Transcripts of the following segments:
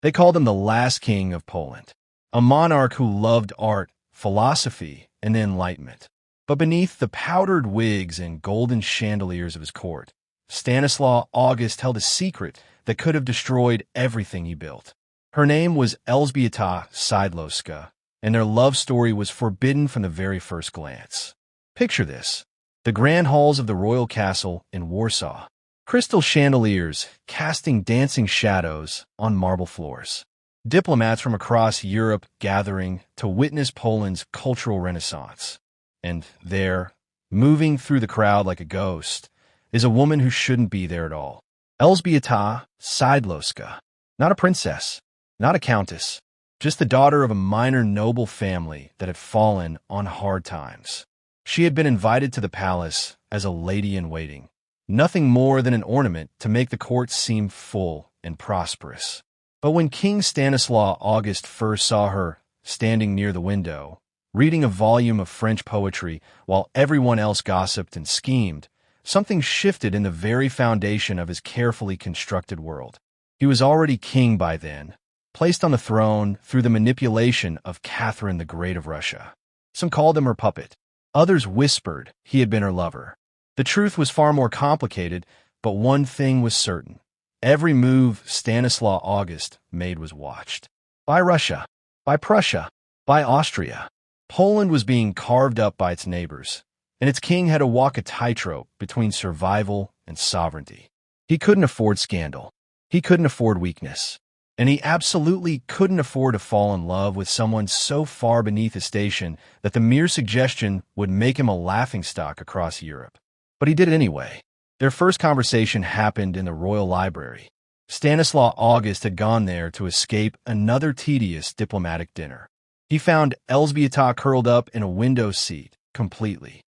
They called him the last king of Poland, a monarch who loved art, philosophy, and the Enlightenment. But beneath the powdered wigs and golden chandeliers of his court, Stanislaw August held a secret that could have destroyed everything he built. Her name was Elżbieta Szydłowska, and their love story was forbidden from the very first glance. Picture this: the grand halls of the royal castle in Warsaw, crystal chandeliers casting dancing shadows on marble floors. Diplomats from across Europe gathering to witness Poland's cultural renaissance. And there, moving through the crowd like a ghost, is a woman who shouldn't be there at all. Elżbieta Szydłowska. Not a princess, not a countess, just the daughter of a minor noble family that had fallen on hard times. She had been invited to the palace as a lady-in-waiting, nothing more than an ornament to make the court seem full and prosperous. But when King Stanislaw August first saw her standing near the window, reading a volume of French poetry while everyone else gossiped and schemed, something shifted in the very foundation of his carefully constructed world. He was already king by then, placed on the throne through the manipulation of Catherine the Great of Russia. Some called him her puppet. Others whispered he had been her lover. The truth was far more complicated, but one thing was certain. Every move Stanislaw August made was watched. By Russia, by Prussia, by Austria. Poland was being carved up by its neighbors, and its king had to walk a tightrope between survival and sovereignty. He couldn't afford scandal. He couldn't afford weakness. And he absolutely couldn't afford to fall in love with someone so far beneath his station that the mere suggestion would make him a laughingstock across Europe. But he did it anyway. Their first conversation happened in the royal library. Stanislaw August had gone there to escape another tedious diplomatic dinner. He found Elżbieta curled up in a window seat, completely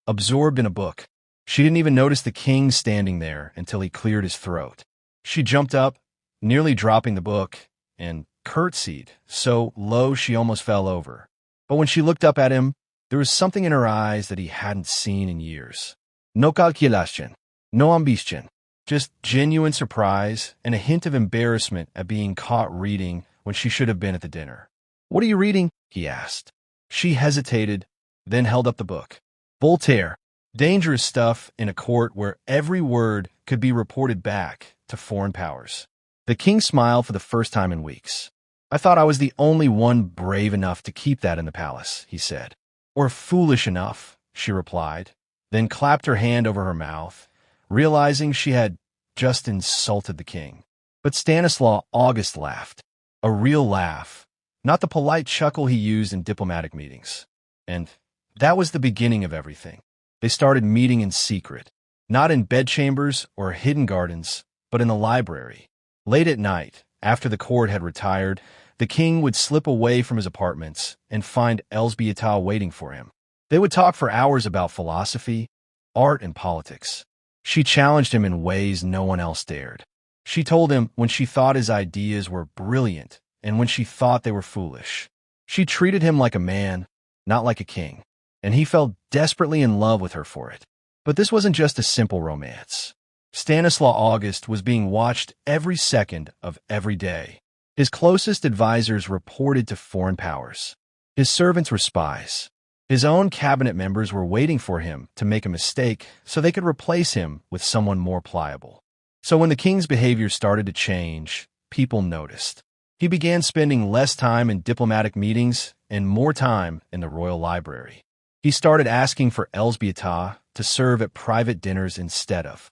absorbed in a book. She didn't even notice the king standing there until he cleared his throat. She jumped up, nearly dropping the book, and curtsied so low she almost fell over. But when she looked up at him, there was something in her eyes that he hadn't seen in years. No calculation, no ambition, just genuine surprise and a hint of embarrassment at being caught reading when she should have been at the dinner. "What are you reading?" he asked. She hesitated, then held up the book. Voltaire. Dangerous stuff in a court where every word could be reported back to foreign powers. The king smiled for the first time in weeks. "I thought I was the only one brave enough to keep that in the palace," he said. "Or foolish enough," she replied, then clapped her hand over her mouth, realizing she had just insulted the king. But Stanislaw August laughed. A real laugh, not the polite chuckle he used in diplomatic meetings. And that was the beginning of everything. They started meeting in secret, not in bedchambers or hidden gardens, but in the library. Late at night, after the court had retired, the king would slip away from his apartments and find Elżbieta waiting for him. They would talk for hours about philosophy, art, and politics. She challenged him in ways no one else dared. She told him when she thought his ideas were brilliant and when she thought they were foolish. She treated him like a man, not like a king, and he fell desperately in love with her for it. But this wasn't just a simple romance. Stanislaw August was being watched every second of every day. His closest advisors reported to foreign powers. His servants were spies. His own cabinet members were waiting for him to make a mistake so they could replace him with someone more pliable. So when the king's behavior started to change, people noticed. He began spending less time in diplomatic meetings and more time in the royal library. He started asking for Elżbieta to serve at private dinners instead of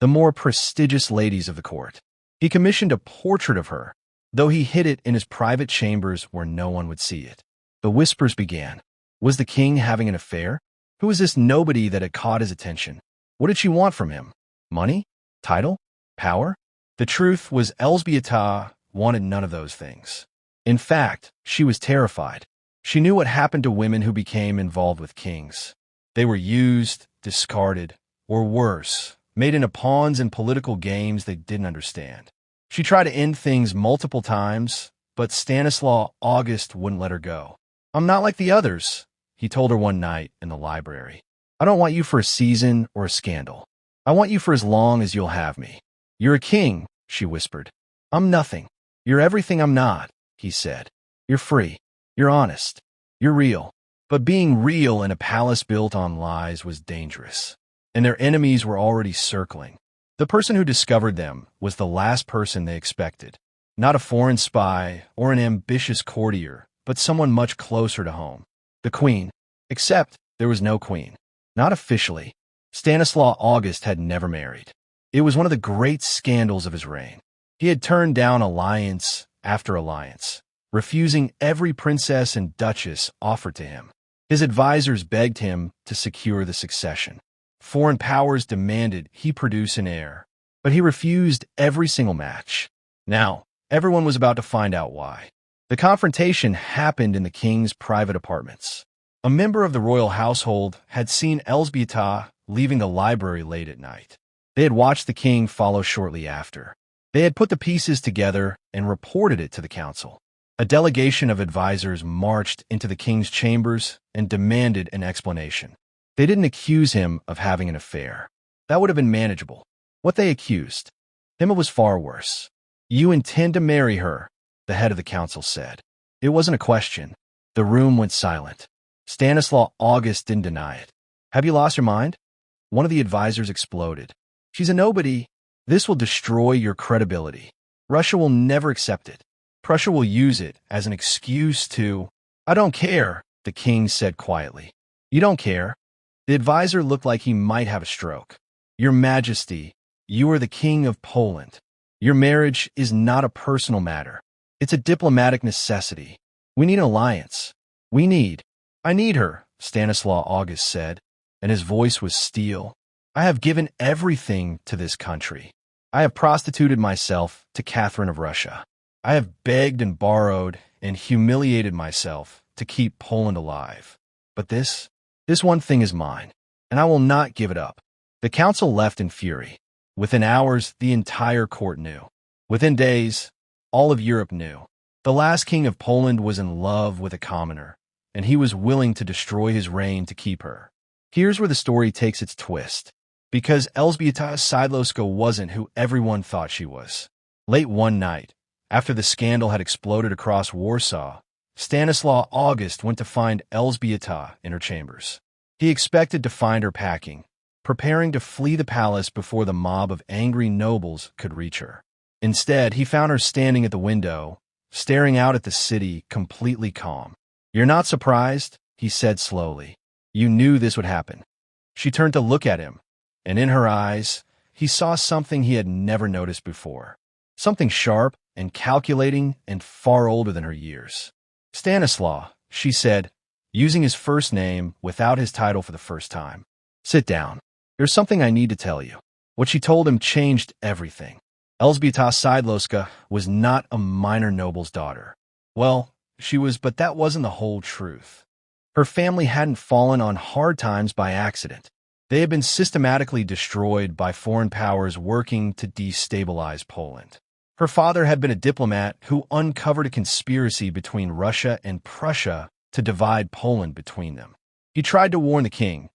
the more prestigious ladies of the court. He commissioned a portrait of her, though he hid it in his private chambers where no one would see it. The whispers began. Was the king having an affair? Who was this nobody that had caught his attention? What did she want from him? Money? Title? Power? The truth was Elżbieta wanted none of those things. In fact, she was terrified. She knew what happened to women who became involved with kings. They were used, discarded, or worse, made into pawns in political games they didn't understand. She tried to end things multiple times, but Stanislaw August wouldn't let her go. "I'm not like the others," he told her one night in the library. "I don't want you for a season or a scandal. I want you for as long as you'll have me." "You're a king," she whispered. "I'm nothing." You're everything I'm not, he said. You're free. You're honest. You're real. But being real in a palace built on lies was dangerous. And their enemies were already circling. The person who discovered them was the last person they expected. Not a foreign spy or an ambitious courtier, but someone much closer to home. The queen. Except there was no queen. Not officially. Stanislaw August had never married. It was one of the great scandals of his reign. He had turned down alliance after alliance, refusing every princess and duchess offered to him. His advisors begged him to secure the succession. Foreign powers demanded he produce an heir, but he refused every single match. Now, everyone was about to find out why. The confrontation happened in the king's private apartments. A member of the royal household had seen Elżbieta leaving the library late at night. They had watched the king follow shortly after. They had put the pieces together and reported it to the council. A delegation of advisors marched into the king's chambers and demanded an explanation. They didn't accuse him of having an affair. That would have been manageable. What they accused him of was far worse. You intend to marry her, the head of the council said. It wasn't a question. The room went silent. Stanislaw August didn't deny it. Have you lost your mind? One of the advisors exploded. She's a nobody. This will destroy your credibility. Russia will never accept it. Prussia will use it as an excuse to— I don't care, the king said quietly. You don't care? The advisor looked like he might have a stroke. Your Majesty, you are the king of Poland. Your marriage is not a personal matter. It's a diplomatic necessity. We need an alliance. I need her, Stanislaw August said, and his voice was steel. I have given everything to this country. I have prostituted myself to Catherine of Russia. I have begged and borrowed and humiliated myself to keep Poland alive. But this one thing is mine, and I will not give it up. The council left in fury. Within hours, the entire court knew. Within days, all of Europe knew. The last king of Poland was in love with a commoner, and he was willing to destroy his reign to keep her. Here's where the story takes its twist. Because Elżbieta Szydłowska wasn't who everyone thought she was. Late one night, after the scandal had exploded across Warsaw, Stanislaw August went to find Elżbieta in her chambers. He expected to find her packing, preparing to flee the palace before the mob of angry nobles could reach her. Instead, he found her standing at the window, staring out at the city, completely calm. You're not surprised, he said slowly. You knew this would happen. She turned to look at him, and in her eyes, he saw something he had never noticed before. Something sharp and calculating and far older than her years. Stanislaw, she said, using his first name without his title for the first time. Sit down. There's something I need to tell you. What she told him changed everything. Elżbieta Szydłowska was not a minor noble's daughter. Well, she was, but that wasn't the whole truth. Her family hadn't fallen on hard times by accident. They had been systematically destroyed by foreign powers working to destabilize Poland. Her father had been a diplomat who uncovered a conspiracy between Russia and Prussia to divide Poland between them. He tried to warn the king,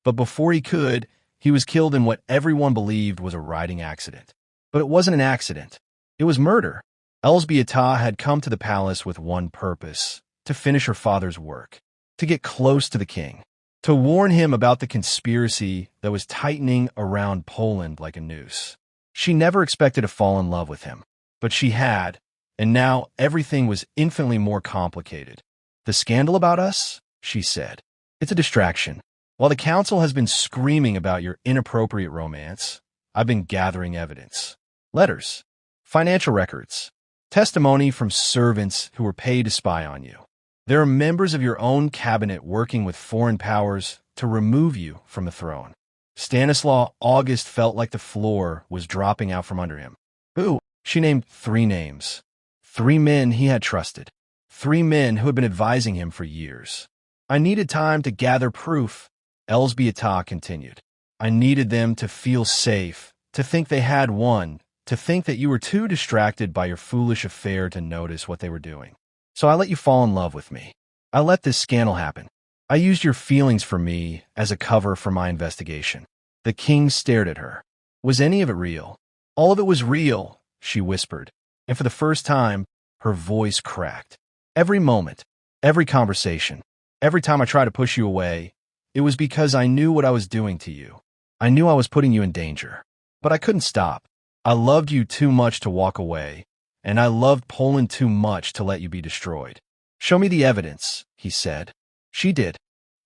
but before he could, he was killed in what everyone believed was a riding accident. But it wasn't an accident. It was murder. Elżbieta had come to the palace with one purpose: to finish her father's work, to get close to the king, to warn him about the conspiracy that was tightening around Poland like a noose. She never expected to fall in love with him, but she had, and now everything was infinitely more complicated. The scandal about us? She said. It's a distraction. While the council has been screaming about your inappropriate romance, I've been gathering evidence. Letters, financial records, testimony from servants who were paid to spy on you. There are members of your own cabinet working with foreign powers to remove you from the throne. Stanislaw August felt like the floor was dropping out from under him. Who? She named 3 names. 3 men he had trusted. 3 men who had been advising him for years. I needed time to gather proof, Elżbieta continued. I needed them to feel safe, to think they had won, to think that you were too distracted by your foolish affair to notice what they were doing. So I let you fall in love with me. I let this scandal happen. I used your feelings for me as a cover for my investigation. The king stared at her. Was any of it real? All of it was real, she whispered. and for the first time, her voice cracked. Every moment, every conversation, every time I tried to push you away, it was because I knew what I was doing to you. I knew I was putting you in danger. But I couldn't stop. I loved you too much to walk away, and I loved Poland too much to let you be destroyed. Show me the evidence, he said. She did.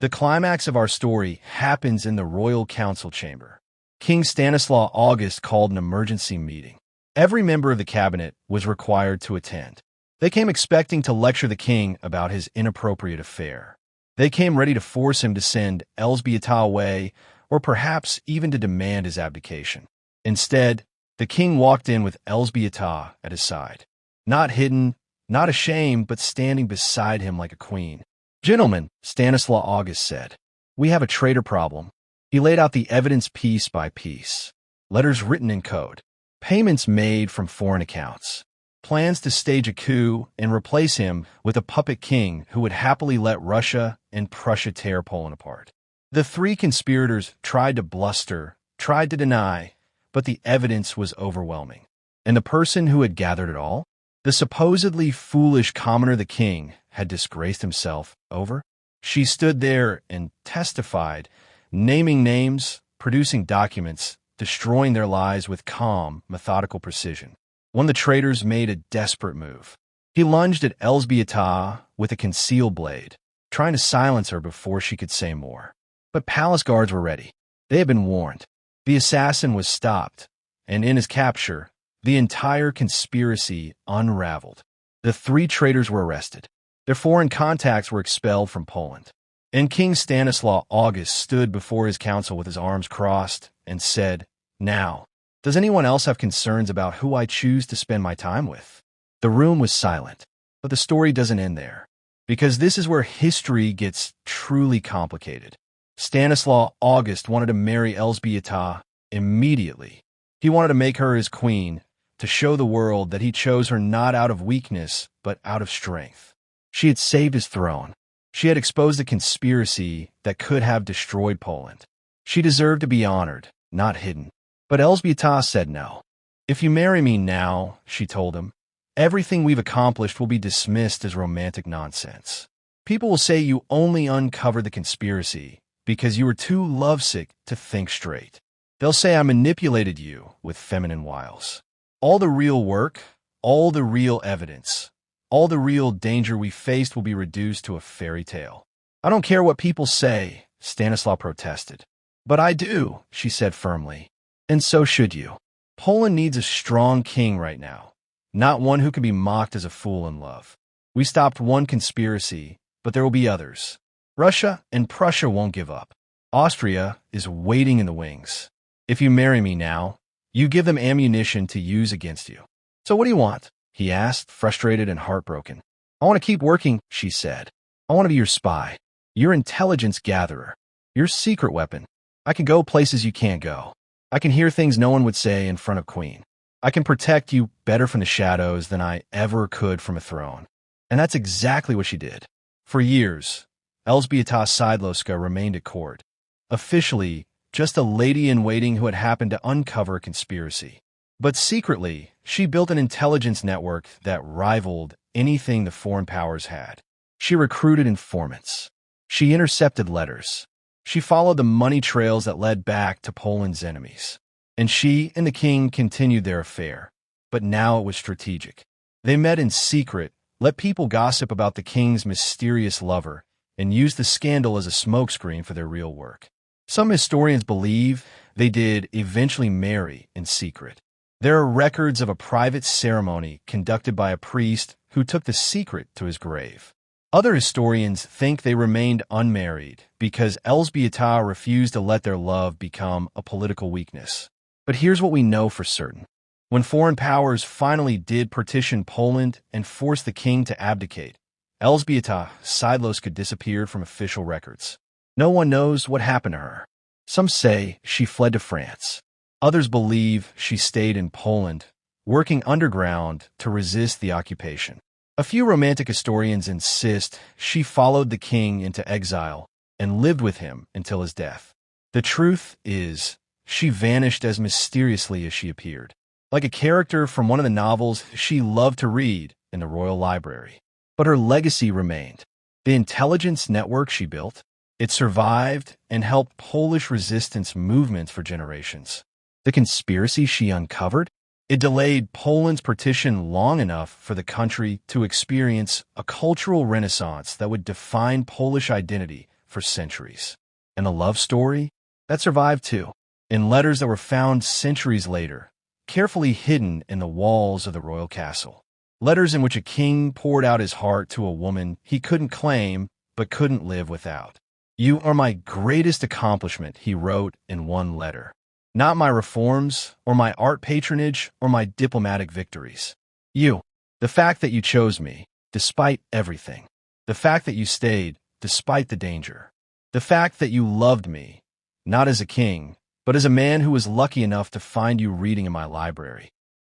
The climax of our story happens in the royal council chamber. King Stanislaw August called an emergency meeting. Every member of the cabinet was required to attend. They came expecting to lecture the king about his inappropriate affair. They came ready to force him to send Elżbieta away, or perhaps even to demand his abdication. Instead, the king walked in with Elżbieta at his side. Not hidden, not ashamed, but standing beside him like a queen. "Gentlemen," Stanislaw August said, "we have a traitor problem." He laid out the evidence piece by piece. Letters written in code. Payments made from foreign accounts. Plans to stage a coup and replace him with a puppet king who would happily let Russia and Prussia tear Poland apart. The three conspirators tried to bluster, tried to deny, but the evidence was overwhelming. And the person who had gathered it all? The supposedly foolish commoner the king had disgraced himself over? She stood there and testified, naming names, producing documents, destroying their lives with calm, methodical precision. One of the traitors made a desperate move. He lunged at Elżbieta with a concealed blade, trying to silence her before she could say more. But palace guards were ready. They had been warned. The assassin was stopped, and in his capture, the entire conspiracy unraveled. The three traitors were arrested. Their foreign contacts were expelled from Poland. And King Stanislaw August stood before his council with his arms crossed and said, "Now, does anyone else have concerns about who I choose to spend my time with?" The room was silent, but the story doesn't end there, because this is where history gets truly complicated. Stanislaw August wanted to marry Elżbieta immediately. He wanted to make her his queen, to show the world that he chose her not out of weakness, but out of strength. She had saved his throne. She had exposed a conspiracy that could have destroyed Poland. She deserved to be honored, not hidden. But Elżbieta said no. "If you marry me now," she told him, "everything we've accomplished will be dismissed as romantic nonsense. People will say you only uncovered the conspiracy because you were too lovesick to think straight. They'll say I manipulated you with feminine wiles. All the real work, all the real evidence, all the real danger we faced will be reduced to a fairy tale." "I don't care what people say," Stanislaw protested. "But I do," she said firmly. "And so should you. Poland needs a strong king right now, not one who can be mocked as a fool in love. We stopped one conspiracy, but there will be others. Russia and Prussia won't give up. Austria is waiting in the wings. If you marry me now, you give them ammunition to use against you." "So what do you want?" he asked, frustrated and heartbroken. "I want to keep working," she said. "I want to be your spy, your intelligence gatherer, your secret weapon. I can go places you can't go. I can hear things no one would say in front of Queen. I can protect you better from the shadows than I ever could from a throne." And that's exactly what she did. For years, Elżbieta Szydłowska remained at court, officially just a lady-in-waiting who had happened to uncover a conspiracy. But secretly, she built an intelligence network that rivaled anything the foreign powers had. She recruited informants. She intercepted letters. She followed the money trails that led back to Poland's enemies. And she and the king continued their affair. But now it was strategic. They met in secret, let people gossip about the king's mysterious lover, and used the scandal as a smokescreen for their real work. Some historians believe they did eventually marry in secret. There are records of a private ceremony conducted by a priest who took the secret to his grave. Other historians think they remained unmarried because Elżbieta refused to let their love become a political weakness. But here's what we know for certain. When foreign powers finally did partition Poland and force the king to abdicate, Elżbieta Szydłowska disappeared from official records. No one knows what happened to her. Some say she fled to France. Others believe she stayed in Poland, working underground to resist the occupation. A few romantic historians insist she followed the king into exile and lived with him until his death. The truth is, she vanished as mysteriously as she appeared. like a character from one of the novels she loved to read in the royal library. But her legacy remained. The intelligence network she built, it survived and helped Polish resistance movements for generations. The conspiracy she uncovered, it delayed Poland's partition long enough for the country to experience a cultural renaissance that would define Polish identity for centuries. And the love story, that survived too, in letters that were found centuries later, carefully hidden in the walls of the royal castle. Letters in which a king poured out his heart to a woman he couldn't claim but couldn't live without. "You are my greatest accomplishment," he wrote in one letter. "Not my reforms, or my art patronage, or my diplomatic victories. You, the fact that you chose me, despite everything. The fact that you stayed, despite the danger. The fact that you loved me, not as a king, but as a man who was lucky enough to find you reading in my library."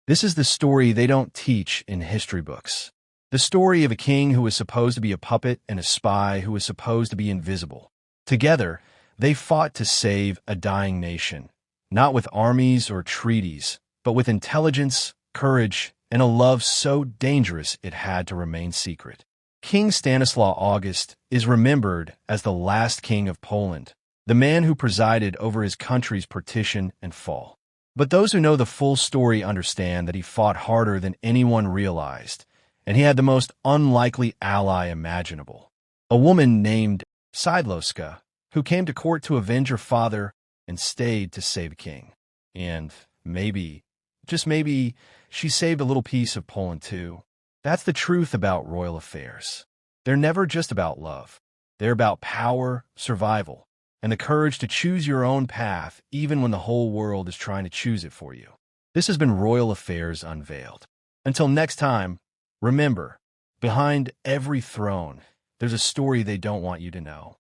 This is the story they don't teach in history books. The story of a king who was supposed to be a puppet and a spy who was supposed to be invisible. Together, they fought to save a dying nation, not with armies or treaties, but with intelligence, courage, and a love so dangerous it had to remain secret. King Stanislaw August is remembered as the last king of Poland, the man who presided over his country's partition and fall. But those who know the full story understand that he fought harder than anyone realized, and he had the most unlikely ally imaginable. A woman named Szydłowska, who came to court to avenge her father and stayed to save a king. And maybe, just maybe, she saved a little piece of Poland too. That's the truth about royal affairs. They're never just about love. They're about power, survival, and the courage to choose your own path even when the whole world is trying to choose it for you. This has been Royal Affairs Unveiled. Until next time, remember, behind every throne, there's a story they don't want you to know.